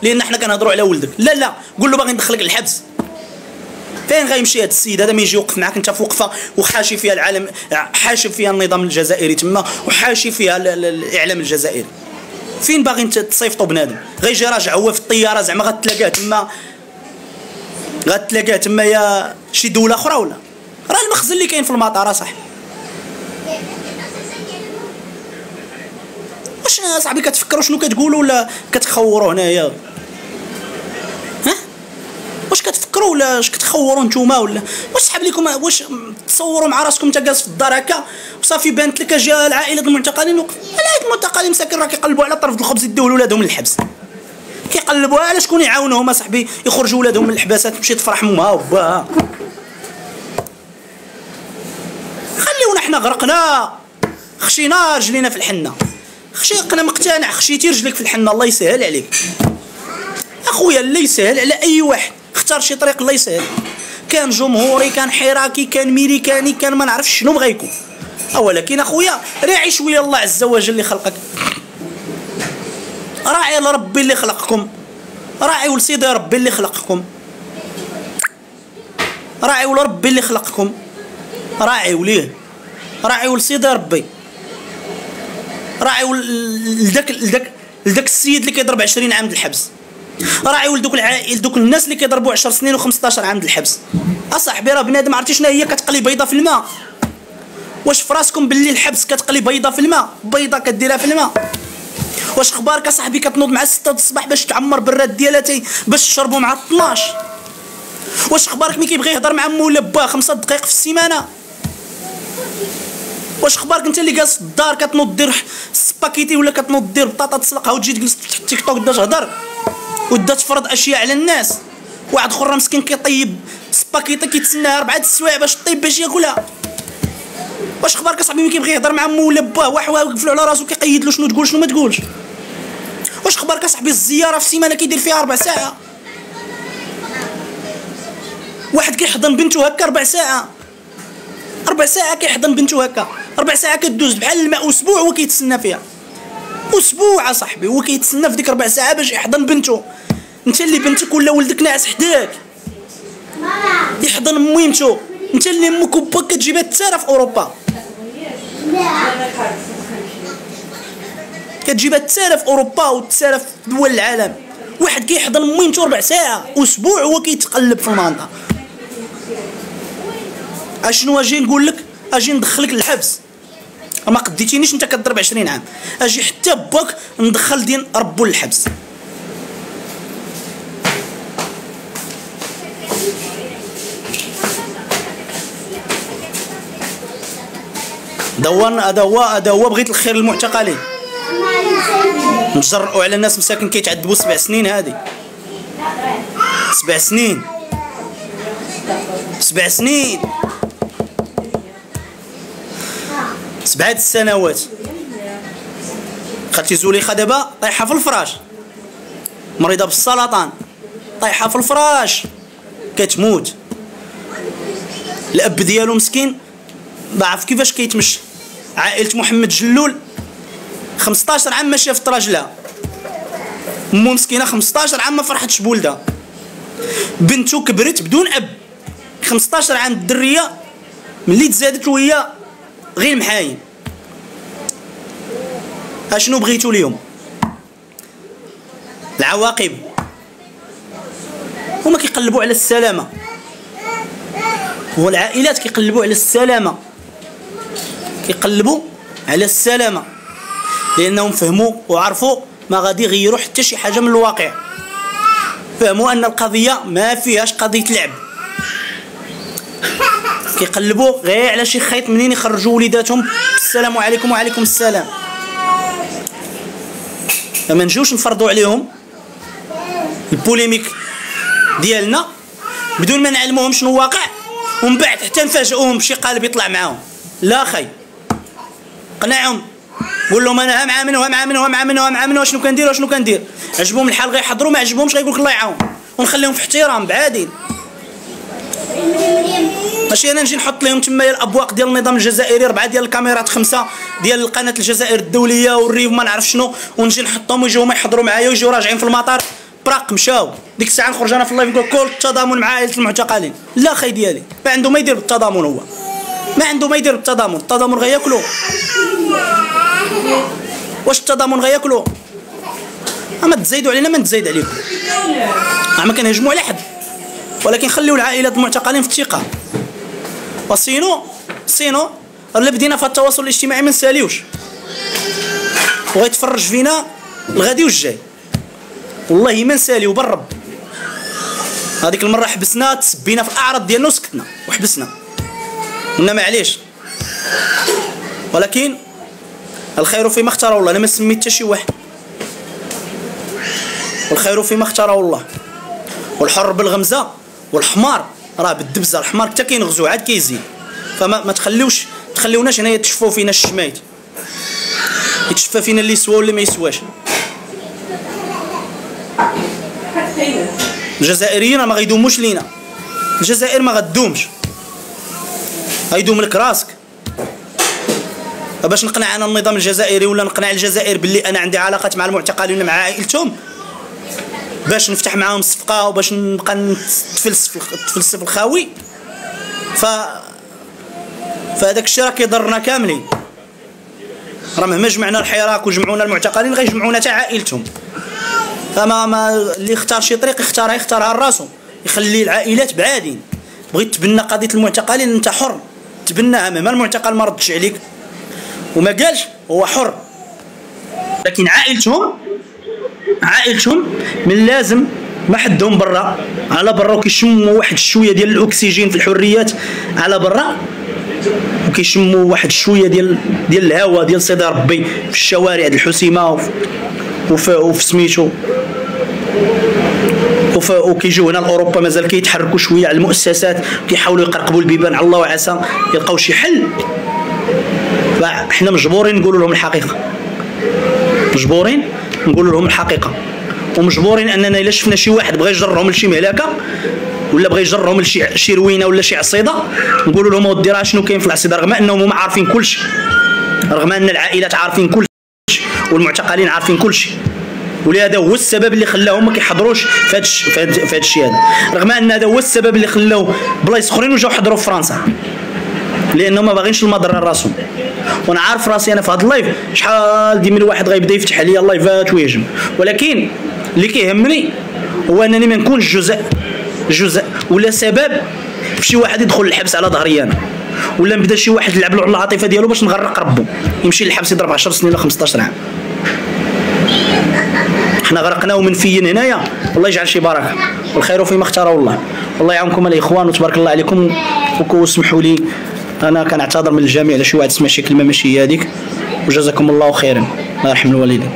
لان حنا كنهضروا على ولدك. لا لا، قول له باغي ندخلك للحبس. فين غيمشي هذا السيد هذا؟ ما يجي يوقف معاك انت في وقفه وحاشي فيها العالم، حاشي فيها النظام الجزائري تما، وحاشي فيها الاعلام الجزائري. فين باغي انت تصيفطوا بنادم؟ غيجي راجع هو في الطياره زعما غتلاقاه تما يا شي دوله اخرى، ولا راه المخزن اللي كاين في المطار صح. واش صاحبي كتفكروا شنو كتقولوا ولا كتخوروا هنايا؟ ها واش كتفكروا ولا واش كتخوروا نتوما؟ ولا واش سحب لكم؟ واش تصوروا مع راسكم انت جالس في الدار هكا وصافي بانت لك جا العائله المعتقلين العائله المعتقلين مساكن راه كيقلبوا على طرف الخبز يديو ولادهم للحبس، كيقلبوا على شكون يعاونهم اصاحبي يخرجوا ولادهم من الحباسات تمشي تفرح امها وباها. خليونا حنا غرقنا، خشينا رجلينا في الحنه، انا مقتنع خشيتي رجليك في الحنه الله يسهل عليك اخويا، الله يسهل على اي واحد، اختار شي طريق الله يسهل. كان جمهوري، كان حراكي، كان ميريكاني، كان ما نعرفش شنو بغا يكون، ولكن اخويا راعي شويه الله عز وجل اللي خلقك، راعي لربي اللي خلقكم، راعيوا لسيدي ربي اللي خلقكم، راعيوا لربي اللي خلقكم، راعيوا ليه، راعيوا لسيدي ربي، راعيوا لذاك السيد اللي كيضرب 20 عام د الحبس، راعيوا لذوك العائل، دوك الناس اللي كيضربوا 10 سنين و15 عام د الحبس. اصاحبي راه بنادم عرفتي شنو هي كتقلي بيضه في الماء؟ واش في راسكم باللي الحبس كتقلي بيضه في الماء؟ بيضه كديرها في الماء. واش اخبارك اصاحبي كتنوض مع 6 د الصباح باش تعمر براد ديالاتي باش تشربوا مع 12؟ واش اخبارك ملي كيبغي يهضر مع مو ولا باه 5 دقائق في السيمانه؟ واش اخبارك انت اللي جالس في الدار كتنوض دير سباكيتي ولا كتنوض دير بطاطا تسلقها وتجي تجلس في التيك توك ودا تهضر ودا تفرض اشياء على الناس؟ واحد اخر مسكين كيطيب سباكيتي كيتسناها 4 السوايع باش طيب باش ياكلها. واش اخبارك اصاحبي ملي كيبغي يهضر مع مو ولا باه واحد واقف له على راسو كيقيد له شنو تقول شنو ما تقولش؟ واش اخبارك اصاحبي الزياره في السيمانه كيدير فيها 4 ساعات؟ واحد كيحضن بنته هكا 4 ساعات، 4 ساعات كيحضن بنته هكا، 4 ساعات كدوز بحال الماء، اسبوع هو كيتسنى فيها، اسبوع اصاحبي هو كيتسنى في ديك 4 ساعات باش يحضن بنته. انت اللي بنتك ولا ولدك ناعس حداك يحضن ميمته، انت اللي امك وباك كتجيبها تسارى في اوروبا، كتجيبها تسارى في اوروبا وتسارى في دول العالم. واحد كيحضن ميمته 4 ساعات، اسبوع هو كيتقلب في المنطقه. اشنو اجي نقول لك؟ اجي ندخلك للحبس، ما قديتينيش انت كضرب 20 عام، اجي حتى باك ندخل دين ربو للحبس. هذا هو بغيت الخير للمعتقلين، نجرؤوا على الناس مساكن كيتعذبوا 7 سنين، هذه 7 سنين 7 سنين 7 السنوات. خالتي زليخه دابا طايحه في الفراش، مريضه بالسرطان طايحه في الفراش كتموت. الاب ديالو مسكين ضعف كيفاش كيتمشى. عائله محمد جلول 15 عام ما شافت راجلها، امو مسكينه 15 عام ما فرحتش بولدها، بنته كبرت بدون اب 15 عام. الدريه ملي تزادت وهي غير محاين. اشنو بغيتوا اليوم؟ العواقب هما كيقلبوا على السلامه، والعائلات كيقلبوا على السلامه، كيقلبوا على السلامه لانهم فهموا وعرفوا ما غادي يغيروا حتى شي حاجه من الواقع، فهموا ان القضيه ما فيهاش قضيه لعب، كيقلبوا غير على شي خيط منين يخرجوا وليداتهم السلام عليكم وعليكم السلام. فما نجيوش نفرضوا عليهم البوليميك ديالنا بدون ما نعلموهم شنو واقع ومن بعد حتى نفاجئوهم بشي قالب يطلع معاهم. لا خي، قنعهم، قول لهم انا ها مع من وها مع من وها مع من وها مع من وشنو كندير وشنو كندير. عجبهم الحال غيحضروا، ما عجبهمش غيقول لك الله يعاون، ونخليهم في احترام بعادين. ماشي انا نجي نحط لهم تما الابواق ديال النظام الجزائري، 4 ديال الكاميرات، 5 ديال القناه الجزائر الدوليه والريف ما نعرف شنو، ونجي نحطهم ويجيو هما يحضروا معايا ويجيو راجعين في المطار براق مشاو. ديك الساعه نخرج انا في اللايف نقول كل التضامن مع عائله المعتقلين. لا خاي ديالي ما عنده ما يدير بالتضامن، هو ما عنده ما يدير بالتضامن. التضامن غياكلو. واش التضامن غياكلو؟ ما تزايدوا علينا ما نتزايد عليكم. ما كنهجموا على حد، ولكن خليو العائلات المعتقلين في الثقه. وسينو الا بدينا في التواصل الاجتماعي ما نساليوش، وغيتفرج فينا الغادي والجاي. والله ما نساليو بالرب. هذيك المره حبسنا، تسبينا في الاعراض ديالنا وسكتنا وحبسنا، قلنا معليش. ولكن الخير فيما اختاره الله. انا ما سميت حتى شي واحد، والخير فيما اختاره الله. والحر بالغمزه والحمار راه بالدبزه. الحمار حتى كينغزو عاد كيزيد. فما تخليوناش هنايا تشفوا فينا الشمايت، يتشفى فينا اللي يسوى واللي ما يسواش. الجزائريين ما غيدوموش لينا، الجزائر ما غدومش، غيدوم لك راسك. باش نقنع انا النظام الجزائري ولا نقنع الجزائر باللي انا عندي علاقات مع المعتقلين ولا مع عائلتهم، باش نفتح معاهم الصفقه وباش نبقى نتفلسف الخاوي، فهذاك الشيء راه كيضرنا كاملين. راه مهما جمعنا الحراك وجمعونا المعتقلين غيجمعونا حتى عائلتهم. فما اللي اختار شي طريق يختارها لراسو، يخلي العائلات بعادين. بغيت تبنى قضيه المعتقلين انت حر تبناها، مهما المعتقل ما ردش عليك وما قالش هو حر. لكن عائلتهم من لازم ما حدهم برا على برا، وكيشموا واحد شويه ديال الاكسجين في الحريات على برا، وكيشموا واحد شويه ديال الهواء ديال صدى ربي في الشوارع ديال الحسيمه وفي سميتو، وكيجيو هنا لاوروبا مازال كيتحركوا شويه على المؤسسات، كيحاولوا يقرقبوا البيبان على الله وعسى يلقاو شي حل. فاحنا مجبورين نقولوا لهم الحقيقه، مجبورين نقولوا لهم الحقيقه، ومجبورين اننا الا شفنا شي واحد بغى يجرهم لشي مهلكه ولا بغى يجرهم لشي روينه ولا شي عصيده، نقولوا لهم اودي راه شنو كاين في العصيده، رغم انهم هما عارفين كلشي، رغم ان العائلات عارفين كلشي والمعتقلين عارفين كلشي. ولهذا هو السبب اللي خلاهم ما كيحضروش في هذا الشيء هذا، رغم ان هذا هو السبب اللي خلاو بلايص اخرين وجاو حضروا في فرنسا، لانهم ما باغينش المضره لراسهم. وانا عارف راسي انا في هذا اللايف شحال ديال من واحد غيبدا يفتح عليا اللايفات ويهجم، ولكن اللي كيهمني هو انني ما نكونش جزء ولا سبب في شي واحد يدخل للحبس على ظهري انا، ولا نبدا شي واحد يلعب له على العاطفه ديالو باش نغرق ربو يمشي للحبس يضرب 10 سنين ولا 15 عام. حنا غرقناه منفيين هنايا، والله يجعل شي بركه، والخير فيما اختاره الله. والله يعاونكم الاخوان وتبارك الله عليكم. وسمحوا لي انا كنعتذر من الجميع على شي واحد سمع شي كلمه ماشي هي هذيك، وجزاكم الله خيرا، الله يرحم الوالدين.